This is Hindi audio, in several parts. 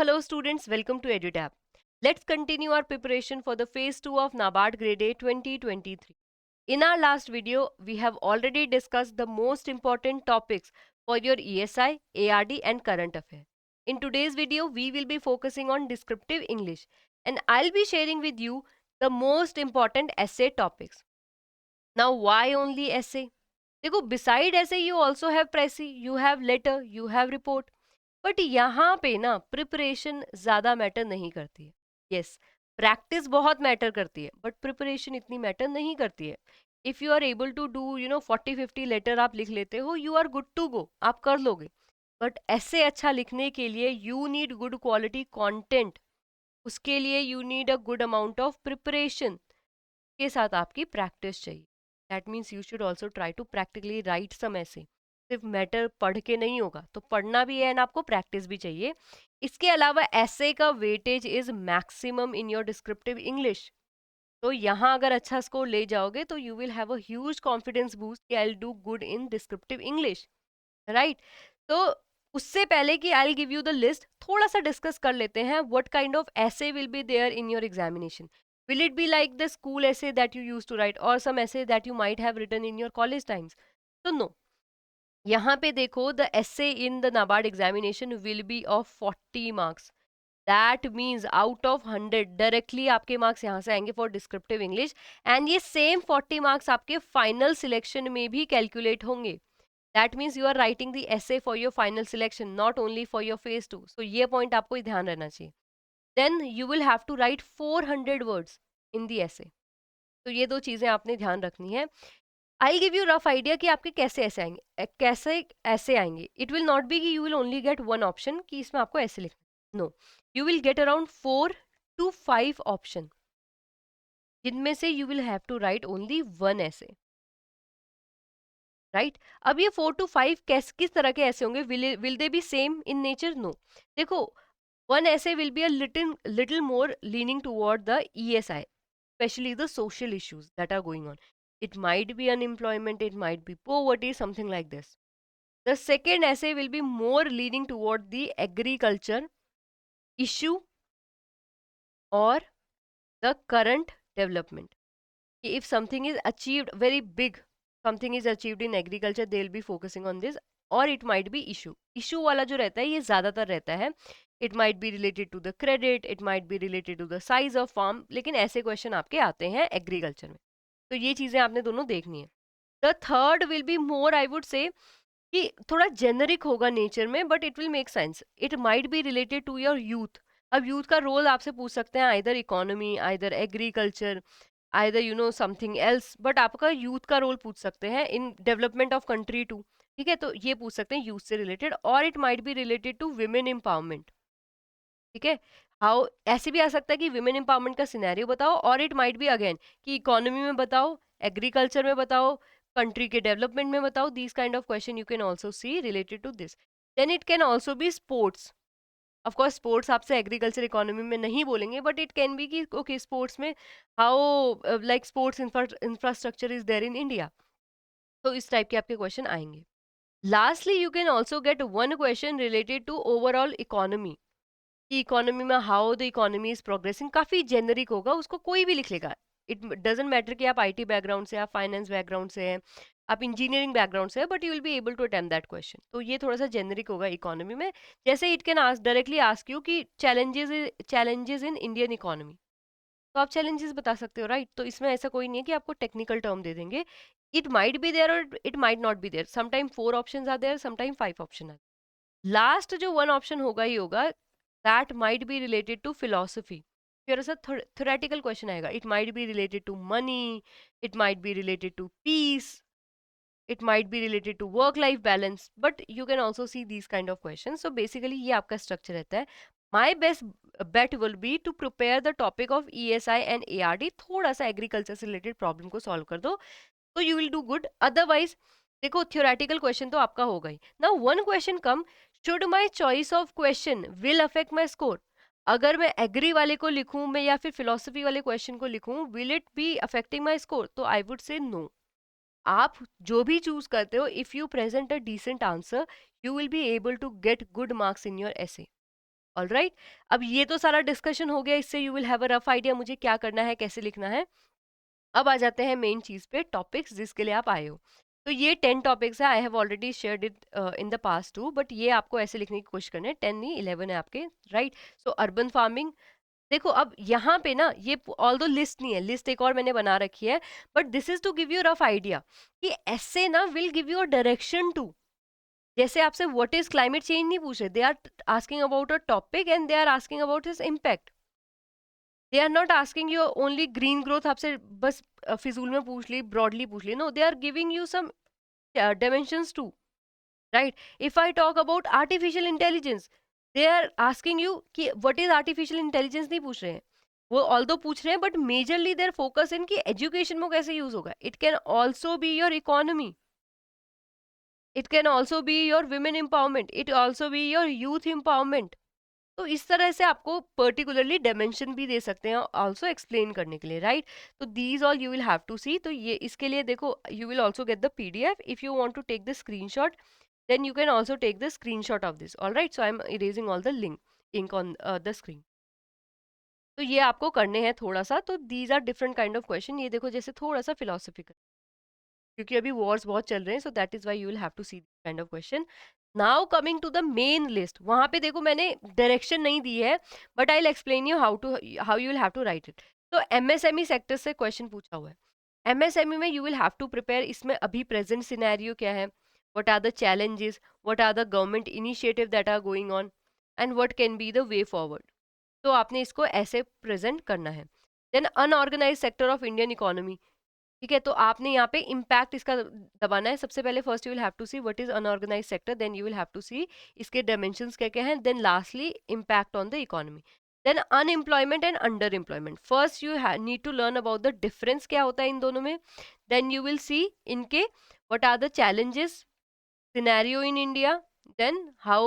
hello students, welcome to EduTap. Let's continue our preparation for the phase 2 of NABARD Grade A 2023. In our last video, we have already discussed the most important topics for your ESI, ARD and current affair. In today's video, we will be focusing on descriptive English and I'll be sharing with you the most important essay topics. Now, why only essay? देखो, beside essay you also have pressy, you have letter, you have report. But यहाँ पे ना प्रिपरेशन ज़्यादा मैटर नहीं करती है. यस, प्रैक्टिस बहुत मैटर करती है बट प्रिपरेशन इतनी मैटर नहीं करती है. If you are able to do 40-50 letter आप लिख लेते हो, you are good to go, आप कर लोगे. बट ऐसे अच्छा लिखने के लिए you need good quality content. उसके लिए you need a good amount of preparation के साथ आपकी प्रैक्टिस चाहिए. That means you should also try to practically write some essay. सिर्फ मैटर पढ़ के नहीं होगा, तो पढ़ना भी है एंड आपको प्रैक्टिस भी चाहिए. इसके अलावा ऐसे का weightage is maximum in your descriptive English. तो यहाँ अगर अच्छा स्कोर ले जाओगे तो you will have a huge confidence boost कि I do good in descriptive English, right. तो उससे पहले कि I give you the list, थोड़ा सा डिस्कस कर लेते हैं what kind of essay will be there in your examination. Will it be like the school essay that you used to write or some essay that you might have written in your college times? So no. यहाँ पे देखो, the essay in the NABARD examination will be of 40 marks. That means out of 100 directly आपके मार्क्स यहाँ से आएंगे फॉर डिस्क्रिप्टिव इंग्लिश एंड ये सेम 40 मार्क्स आपके फाइनल सिलेक्शन में भी कैलकुलेट होंगे. That means you are writing the essay for your final selection, not only for your phase 2. So ये पॉइंट आपको ध्यान रहना चाहिए. Then you will have to write 400 words in the essay. तो ये दो चीज़ें आपने ध्यान रखनी है. I give you rough idea कि आपके कैसे ऐसे आएंगे, कैसे ऐसे आएंगे. इट विल नॉट बी कि you will only get one option कि इसमें आपको ऐसे लिखना. No, you will get around 4 to 5 option जिनमें से you will have to write only one ऐसे, राइट. अब ये 4 to 5 किस तरह के ऐसे होंगे? Will they be same in nature? No. देखो, one essay will be a little more leaning toward the ESI, especially the social issues that are going on. It might be unemployment, it might be poverty, something like this. The second essay will be more leaning toward the agriculture issue or the current development. If something is achieved very big, something is achieved in agriculture, they will be focusing on this. और इट माइट बी इशू वाला जो रहता है ये ज़्यादातर रहता है. It might be related to the credit, it might be related to the size of farm, लेकिन ऐसे क्वेश्चन आपके आते हैं एग्रीकल्चर में. तो ये चीज़ें आपने दोनों देखनी है. The third will be more, I would say कि थोड़ा जेनरिक होगा नेचर में, but it will make sense. It might be related to your youth. अब यूथ का रोल आपसे पूछ सकते हैं, either economy, either agriculture, either something else, but आपका यूथ का रोल पूछ सकते हैं in development of country too. ठीक है, तो ये पूछ सकते हैं यूथ से रिलेटेड. और it might be related to women empowerment. ठीक है, हाउ ऐसे भी आ सकता है कि विमेन एम्पावरमेंट का सिनेरियो बताओ, और इट माइट बी अगेन कि इकोनॉमी में बताओ, एग्रीकल्चर में बताओ, कंट्री के डेवलपमेंट में बताओ. These kind of question you can also see related to this. Then it can also be sports. Of course sports आपसे एग्रीकल्चर इकोनॉमी में नहीं बोलेंगे, बट इट कैन बी कि ओके स्पोर्ट्स में how like sports infrastructure is there in India. तो इस टाइप के आपके क्वेश्चन आएंगे. Lastly you can also get one question related to overall economy, कि इकोनॉमी में how the economy is progressing. काफी जेनरिक होगा, उसको कोई भी लिख लेगा. इट डजेंट मैटर कि आप आईटी बैकग्राउंड से, आप फाइनेंस बैकग्राउंड से हैं, आप इंजीनियरिंग बैकग्राउंड से है, but you will be able to attempt that question. तो ये थोड़ा सा जेनरिक होगा इकोनॉमी में. जैसे it can ask directly ask you कि चैलेंजेस इन इंडियन इकोनॉमी, तो आप चैलेंजेस बता सकते हो, राइट. तो इसमें ऐसा कोई नहीं है कि आपको टेक्निकल टर्म दे देंगे. इट माइट बी देयर और it might not be there. Sometime 4 options are there, sometime 5 option are. Last जो वन ऑप्शन होगा ही होगा, that might be related to philosophy. फिर ऐसा थ्योरेटिकल क्वेश्चन आएगा. It might be related to money, it might be related to peace, it might be related to work life balance, but you can also see these kind of questions. So basically ये आपका structure रहता है. My best bet will be to prepare the topic of ESI and ARD. थोड़ा सा agriculture से related problem को solve कर दो, तो you will do good. Otherwise देखो, theoretical question तो आपका होगा ही. Now one question come, should my choice of question will affect my score? अगर मैं एग्री वाले को लिखूं मैं या फिर फिलोसफी वाले क्वेश्चन को लिखूं, will it be affecting my score? तो आई वुड से नो. आप जो भी चूज करते हो, if you present a decent answer, you will be able to get good marks in your essay. All right. अब ये तो सारा डिस्कशन हो गया, इससे you will have a rough idea मुझे क्या करना है, कैसे लिखना है। अब आ जाते हैं मेन चीज पे, टॉपिक्स जिसके लिए आप आए हो। तो ये 10 टॉपिक्स है, I have already shared it in the past too, but ये आपको ऐसे लिखने की कोशिश करना है, 10 नहीं 11 है आपके, राइट। सो अर्बन फार्मिंग, देखो अब यहाँ पे ना ये ऑल दो लिस्ट नहीं है, लिस्ट एक और मैंने बना रखी है, but this is to give you rough idea कि ऐसे ना will give you a direction to. जैसे आपसे व्हाट इज क्लाइमेट चेंज नहीं पूछ रहे, they are asking about a topic and they are asking about his impact. They are not asking you only green growth, आपसे बस फिजूल में पूछ ली, ब्रॉडली पूछ ली, no they are giving you some dimensions too, right? If I talk about artificial intelligence, they are asking you कि what is artificial intelligence नहीं पूछ रहे हैं, वो although पूछ रहे हैं, but majorly their focus in कि education में कैसे use होगा। It can also be your economy, it can also be your women empowerment, it also be your youth empowerment। तो इस तरह से आपको पर्टिकुलरली डायमेंशन भी दे सकते हैं ऑल्सो एक्सप्लेन करने के लिए, राइट। तो these all you will have to see. तो ये इसके लिए देखो, you will also get the PDF if you want to take the screenshot, then you can also take the screenshot of this, all right। So I'm erasing all the ink on the screen। तो ये आपको करने हैं थोड़ा सा। तो these are different kind of question। ये देखो जैसे थोड़ा सा philosophical, क्योंकि अभी wars बहुत चल रहे हैं, so that is why you will have to see this kind of question। now coming to the main list, वहां पे देखो मैंने डायरेक्शन नहीं दी है, but I will explain you how you will have to write it. तो एमएसएमई सेक्टर से क्वेश्चन पूछा हुआ है। एमएसएमई में you will have to prepare, इसमें अभी प्रेजेंट सिनेरियो क्या है, what are the challenges, what are the government initiative that are going on, and what can be the way forward। तो आपने इसको ऐसे प्रेजेंट करना है। Then unorganised sector of Indian economy, ठीक है। तो आपने यहाँ पे इम्पैक्ट इसका दबाना है। सबसे पहले first you will have to see what is unorganise sector, then you will have to see इसके डायमेंशंस क्या क्या हैं, then lastly impact on the economy. Then unemployment and under employment, first you need to learn about the difference क्या होता है इन दोनों में। देन यू विल सी इनके what are the challenges scenario in India, then how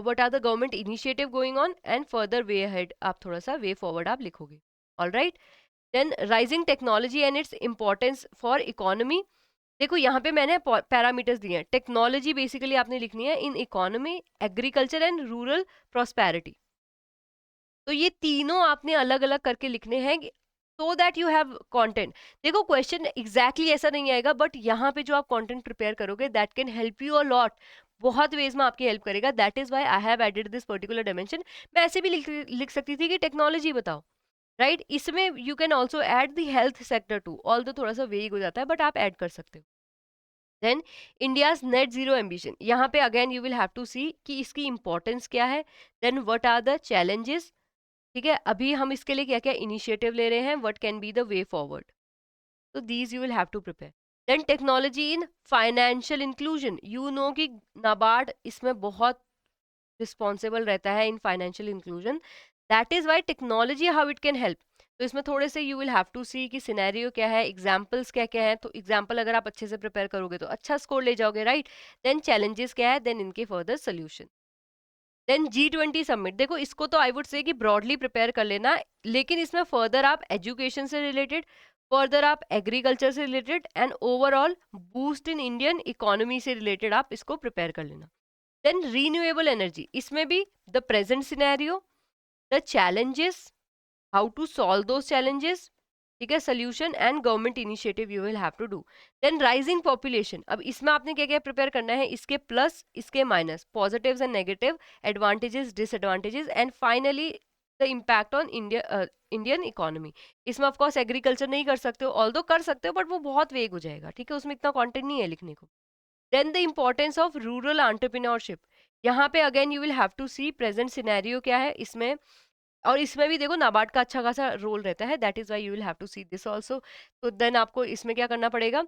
what are the government initiative going on, and further way ahead आप थोड़ा सा way forward आप लिखोगे, all right। then rising technology and its importance for economy, देखो यहाँ पे मैंने पैरामीटर्स दिए हैं। टेक्नोलॉजी बेसिकली आपने लिखनी है in economy, agriculture and rural prosperity. तो ये तीनों आपने अलग अलग करके लिखने हैं, so that you have content. देखो क्वेश्चन एग्जैक्टली ऐसा नहीं आएगा, बट यहाँ पे जो आप कंटेंट प्रिपेयर करोगे that can help you a lot, बहुत वेज में आपकी हेल्प करेगा। That is why I have added this particular dimension. मैं ऐसे भी लिख सकती थी कि टेक्नोलॉजी बताओ, राइट इसमें you can also add the health sector too, all थोड़ा सा वेग हो जाता है, बट आप ऐड कर सकते हो। Then India's net zero ambition, यहाँ पे again you will have to see कि इसकी इंपॉर्टेंस क्या है। Then what are the challenges, ठीक है, अभी हम इसके लिए क्या क्या इनिशिएटिव ले रहे हैं, what can be the way forward. तो these you will have to prepare. Then technology in financial inclusion, you know कि नाबार्ड इसमें बहुत रिस्पॉन्सिबल रहता है in financial inclusion, that is why technology how it can help. तो इसमें थोड़े से you will have to see कि सिनेरियो क्या है, एग्जाम्पल्स क्या क्या है। तो एग्जाम्पल अगर आप अच्छे से प्रिपेयर करोगे तो अच्छा स्कोर ले जाओगे, राइट। देन चैलेंजेस क्या है, देन इनके further solution. Then G20 summit, देखो इसको तो आई वुड से कि ब्रॉडली प्रिपेयर कर लेना, लेकिन इसमें फर्दर आप एजुकेशन से रिलेटेड, फर्दर आप एग्रीकल्चर से related, and overall boost in Indian economy से रिलेटेड आप इसको प्रिपेयर कर लेना। देन रीन्यूएबल एनर्जी, इसमें भी the present scenario, the challenges, how to solve those challenges, ठीक है, solution and government initiative you will have to do. Then rising population, अब इसमें आपने क्या क्या प्रिपेयर करना है, इसके प्लस इसके minus, positives and negative, advantages disadvantages, and finally the impact on Indian economy. इसमें ऑफकोर्स एग्रीकल्चर नहीं कर सकते हो, ऑल्दो कर सकते हो, बट वो बहुत वेग हो जाएगा, ठीक है, उसमें इतना कॉन्टेंट नहीं है लिखने को। Then the importance of rural entrepreneurship, यहाँ पे again you will have to see present scenario क्या है इसमें, और इसमें भी देखो नाबार्ड का अच्छा खासा रोल रहता है, that is why you will have to see this also. तो देन आपको इसमें क्या करना पड़ेगा,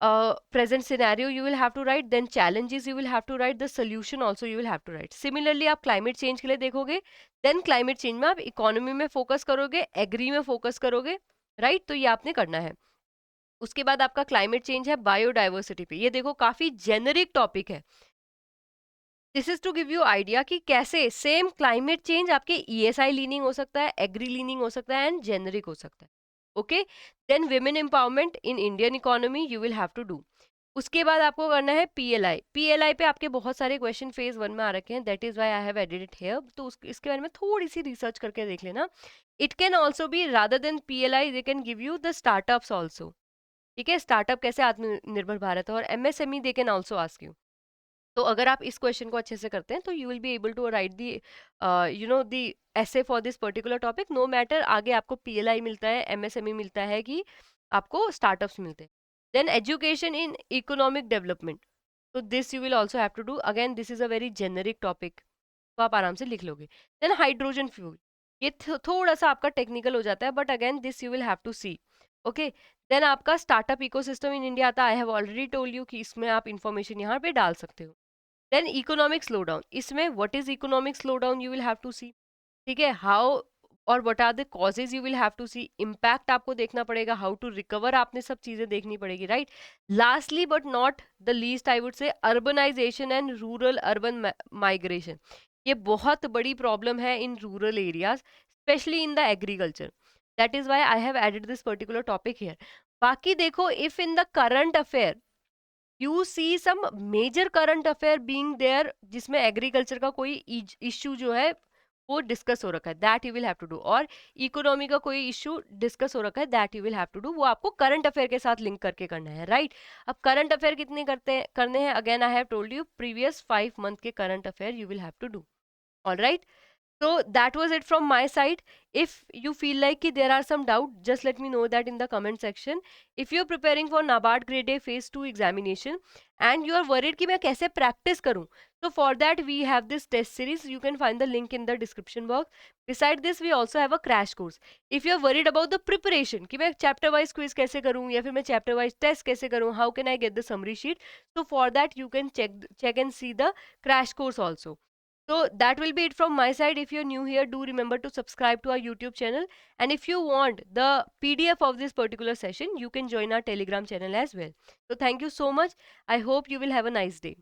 present scenario you will have to write, then challenges you will have to write, the solution also you will have to write. Similarly आप क्लाइमेट चेंज के लिए देखोगे, देन क्लाइमेट चेंज में आप इकोनॉमी में फोकस करोगे, एग्री में फोकस करोगे, राइट। तो ये आपने करना है। उसके बाद आपका क्लाइमेट चेंज है बायोडाइवर्सिटी पे, ये देखो काफी जेनरिक टॉपिक है। This is to give you idea कि कैसे सेम क्लाइमेट चेंज आपके ईएसआई लीनिंग हो सकता है, एग्री लीनिंग हो सकता है, एंड जेनरिक हो सकता है। Okay, then women empowerment in Indian economy you will have to do. उसके बाद आपको करना है पीएलआई। पीएलआई पे आपके बहुत सारे क्वेश्चन फेज 1 में आ रखे हैं, that is why I have added it here. तो इसके बारे में थोड़ी सी रिसर्च करके देख लेना। It can also be rather than PLI they can give you the startups also. ठीक है, स्टार्टअप कैसे आत्मनिर्भर भारत है, और MSME they can also ask you. तो अगर आप इस क्वेश्चन को अच्छे से करते हैं तो you will be able to write the the essay for this particular topic, no matter आगे आपको पीएलआई मिलता है, एमएसएमई मिलता है कि आपको स्टार्टअप्स मिलते हैं। Then education in economic development, तो this you will also have to do, again this is a very generic topic, तो आप आराम से लिख लोगे। देन हाइड्रोजन फ्यूल, ये थोड़ा सा आपका टेक्निकल हो जाता है, but again this you will have to see. Okay, then आपका स्टार्टअप इकोसिस्टम इन इंडिया आता है, I have already told you कि इसमें आप इन्फॉर्मेशन यहाँ पे डाल सकते हो। देन इकोनॉमिक स्लो डाउन, इसमें what is economic slow down you will have to see. ठीक है, हाउ और what are the causes you will have to see, impact आपको देखना पड़ेगा, हाउ टू रिकवर आपने सब चीजें देखनी पड़ेगी, right. Lastly but not the least I would say urbanisation and rural urban migration, ये बहुत बड़ी प्रॉब्लम है in rural areas, specially in the agriculture, that is why I have added this particular topic here. बाकी देखो, if in the current affair you see some major current affair being there जिसमें एग्रीकल्चर का कोई इश्यू जो है वो डिस्कस हो रखा है, that you will have to do, और इकोनॉमी का कोई इश्यू डिस्कस हो रखा है, that you will have to do, वो आपको करंट अफेयर के साथ लिंक करके करना है, राइट। अब करंट अफेयर कितने करने हैं, again I have told you previous 5 month के current affair you will have to do, all right. So that was it from my side. If you feel like there are some doubt, just let me know that in the comment section. If you're preparing for NABARD Grade A Phase 2 examination and you are worried कि मैं कैसे practice करूँ, so for that we have this test series. You can find the link in the description box. Beside this, we also have a crash course. If you're worried about the preparation कि मैं chapter wise quiz कैसे करूँ या फिर मैं chapter wise test कैसे करूँ, how can I get the summary sheet? So for that you can check and see the crash course also. So that will be it from my side. If you're new here, do remember to subscribe to our YouTube channel. And if you want the PDF of this particular session, you can join our Telegram channel as well. So thank you so much. I hope you will have a nice day.